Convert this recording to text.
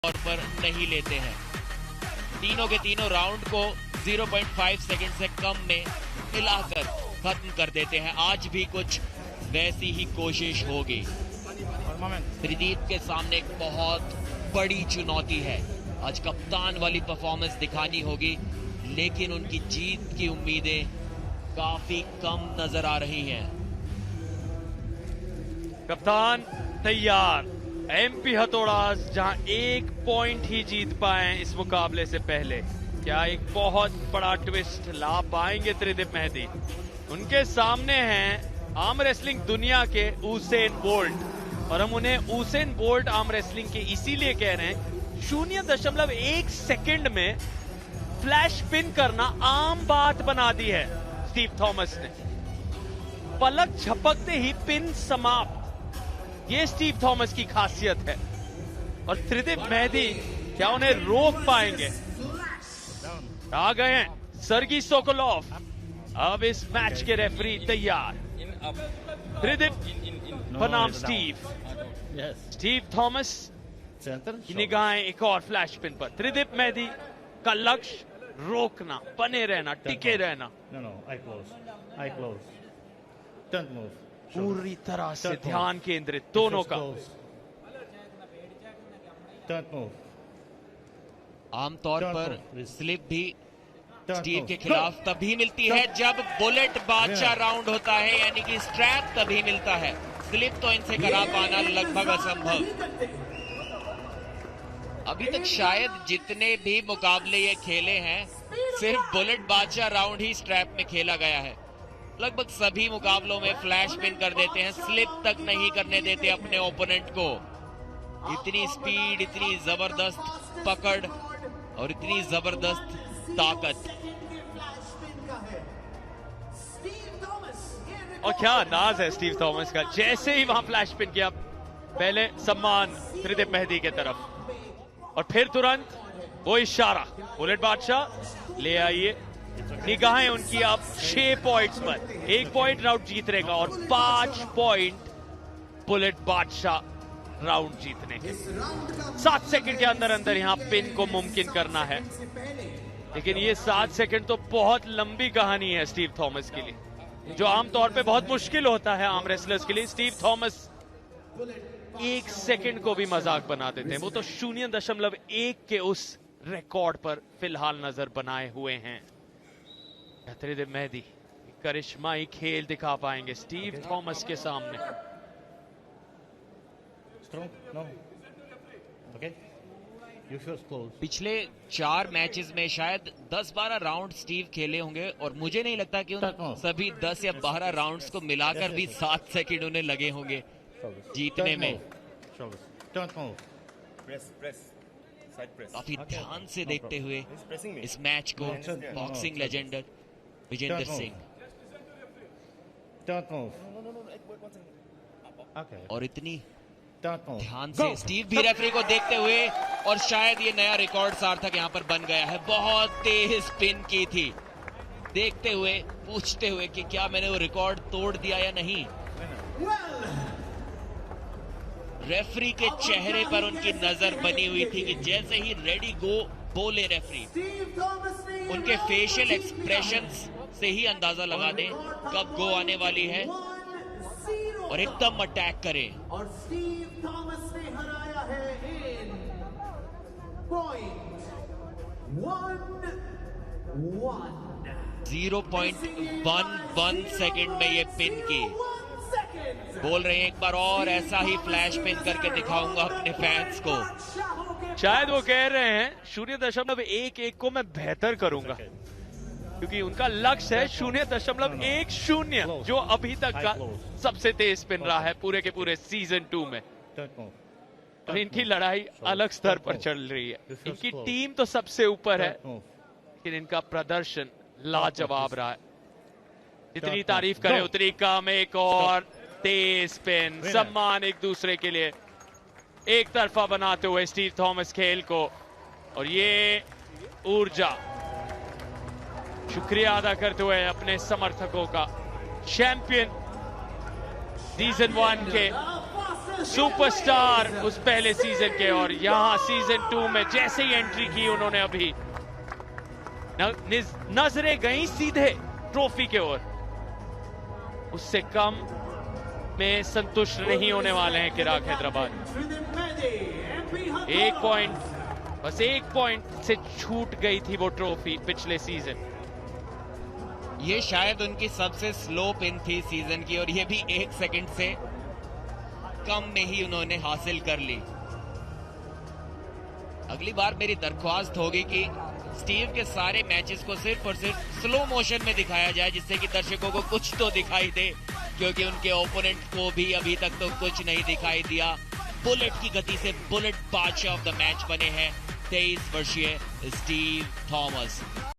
तौर पर नहीं लेते हैं। तीनों के तीनों राउंड को 0.5 सेकंड से कम में मिलाकर खत्म कर देते हैं। आज भी कुछ वैसी ही कोशिश होगी। त्रिदीप के सामने एक बहुत बड़ी चुनौती है। आज कप्तान वाली परफॉर्मेंस दिखानी होगी, लेकिन उनकी जीत की उम्मीदें काफी कम नजर आ रही हैं। कप्तान तैयार। एमपी हथौड़ा जहां 1 पॉइंट ही जीत पाए इस मुकाबले से पहले, क्या एक बहुत बड़ा ट्विस्ट ला पाएंगे त्रिदीप मेहदी? उनके सामने हैं आर्म रेसलिंग दुनिया के उसेन बोल्ट, और हम उन्हें उसेन बोल्ट आर्म रेसलिंग के इसीलिए कह रहे हैं 0.1 सेकंड में फ्लैश पिन करना आम बात बना दी है स्टीव थॉमस ने। पलक झपकते ही पिन समाप्त, ये स्टीव थॉमस की खासियत है। और त्रिदीप मेहदी क्या उन्हें रोक पाएंगे? आ गए हैं सर्गी सोकोलोव। अब इस मैच के रेफरी तैयार। त्रिदीप बनाम स्टीव। स्टीव थॉमस की निगाहें एक और फ्लैश पिन पर। त्रिदीप मेहदी का लक्ष्य रोकना, बने रहना, टिके रहना। पूरी तरह से ध्यान केंद्रित दोनों का। आमतौर पर स्लिप भी स्टीव के खिलाफ तभी मिलती है जब बुलेट बादशाह राउंड होता है, यानी कि स्ट्रैप तभी मिलता है। स्लिप तो इनसे करा पाना लगभग असंभव। अभी तक शायद जितने भी मुकाबले ये खेले हैं, सिर्फ बुलेट बादशाह राउंड ही स्ट्रैप में खेला गया है। लगभग सभी मुकाबलों में फ्लैश पिन कर देते हैं, स्लिप तक नहीं करने देते अपने ओपोनेंट को। इतनी स्पीड, इतनी जबरदस्त पकड़ और इतनी जबरदस्त ताकत। और क्या अंदाज है स्टीव थॉमस का। जैसे ही वहां फ्लैश पिन किया, पहले सम्मान त्रिदीप मेहदी के तरफ, और फिर तुरंत वो इशारा बुलेट बादशाह ले आइए। निगाहें उनकी अब 6 पॉइंट्स पर। 1 पॉइंट राउंड जीतने का और 5 पॉइंट बुलेट बादशाह राउंड जीतने के। 7 सेकंड के अंदर अंदर यहां पिन को मुमकिन करना है, लेकिन ये 7 सेकंड तो बहुत लंबी कहानी है स्टीव थॉमस के लिए, जो आमतौर पे बहुत मुश्किल होता है आर्म रेसलर्स के लिए। स्टीव थॉमस 1 सेकंड को भी मजाक बना देते हैं। वो तो 0.1 के उस रिकॉर्ड पर फिलहाल नजर बनाए हुए हैं। त्रिदीप मेहदी करिश्माई खेल दिखा पाएंगे स्टीव थॉमस के सामने। पिछले 4 मैचेस में शायद 10-12 राउंड स्टीव खेले होंगे, और मुझे नहीं लगता कि उन सभी 10 या 12 राउंड्स को मिलाकर भी 7 सेकंड उन्हें लगे होंगे जीतने में। काफी ध्यान से देखते हुए इस मैच को बॉक्सिंग लेजेंडर विजेंद्र सिंह, और इतनी ध्यान से स्टीव भी रेफरी को देखते हुए, और शायद ये नया रिकॉर्ड सार्थक यहां पर बन गया है। बहुत तेज स्पिन की थी, देखते हुए, पूछते हुए कि क्या मैंने वो रिकॉर्ड तोड़ दिया या नहीं। रेफरी के चेहरे पर उनकी नजर बनी हुई थी कि जैसे ही रेडी गो बोले रेफरी, उनके फेशियल एक्सप्रेशंस से ही अंदाजा लगा दें कब गो आने वाली है और एकदम अटैक करें। और स्टीव थॉमस ने हराया है इन 0.11 सेकंड में ये पिन की। बोल रहे हैं एक बार और ऐसा ही फ्लैश पिन करके दिखाऊंगा अपने फैंस को। शायद वो कह रहे हैं 0.11 को मैं बेहतर करूंगा, क्योंकि उनका लक्ष्य है 0.10, जो अभी तक का सबसे तेज पिन रहा है पूरे के पूरे सीजन 2 में। तो इनकी लड़ाई अलग स्तर पर चल रही है। इनकी टीम तो सबसे ऊपर है, लेकिन इनका प्रदर्शन लाजवाब रहा है। जितनी तारीफ करें उतनी कम। एक और तेज पिन, सम्मान एक दूसरे के लिए एक तरफा बनाते हुए स्टीव थॉमस खेल को। और ये ऊर्जा, शुक्रिया अदा करते हुए अपने समर्थकों का, चैंपियन सीजन 1 के सुपरस्टार उस पहले सीजन के, और यहां सीजन 2 में जैसे ही एंट्री की उन्होंने अभी नजरें गई सीधे ट्रॉफी के ओर। उससे कम में संतुष्ट नहीं होने वाले हैं किराक हैदराबाद। एक पॉइंट, बस एक पॉइंट से छूट गई थी वो ट्रॉफी पिछले सीजन। ये शायद उनकी सबसे स्लो पिन थी सीजन की, और ये भी 1 सेकंड से कम में ही उन्होंने हासिल कर ली। अगली बार मेरी दरख्वास्त होगी कि स्टीव के सारे मैचेस को सिर्फ और सिर्फ स्लो मोशन में दिखाया जाए, जिससे कि दर्शकों को कुछ तो दिखाई दे, क्योंकि उनके ओपोनेंट को भी अभी तक तो कुछ नहीं दिखाई दिया। बुलेट की गति से बुलेट बादशाह ऑफ द मैच बने हैं 23 वर्षीय स्टीव थॉमस।